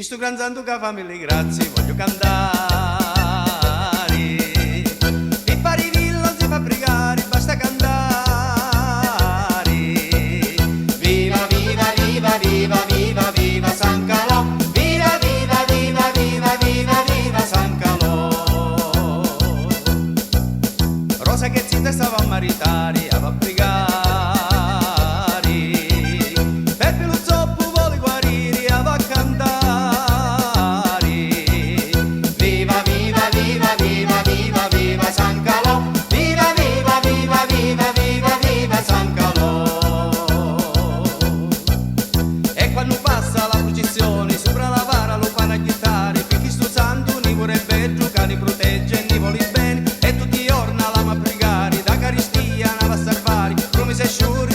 sto canzando che famiglia, grazie, voglio cantare. E pari villa si fa pregare, basta cantare. Viva, viva, viva, viva, viva, viva San Calò. Viva, viva, viva, viva, viva, viva San Calò. Rosa che zitta stava a maritare, a pregare. Peppe lo zoppo vuole guarire, a cantare. Viva, viva, viva, viva, viva, viva San Calò. Viva, viva, viva, viva, viva, viva San Calò. E quando passa la processione, sopra la vara lo fanno agitare, perché sto santo ni vuole bello, che ni protegge, ni vuole bene, e tutti i giorni l'ama a pregare, da caristia, n'ava a salvare, come se sciure.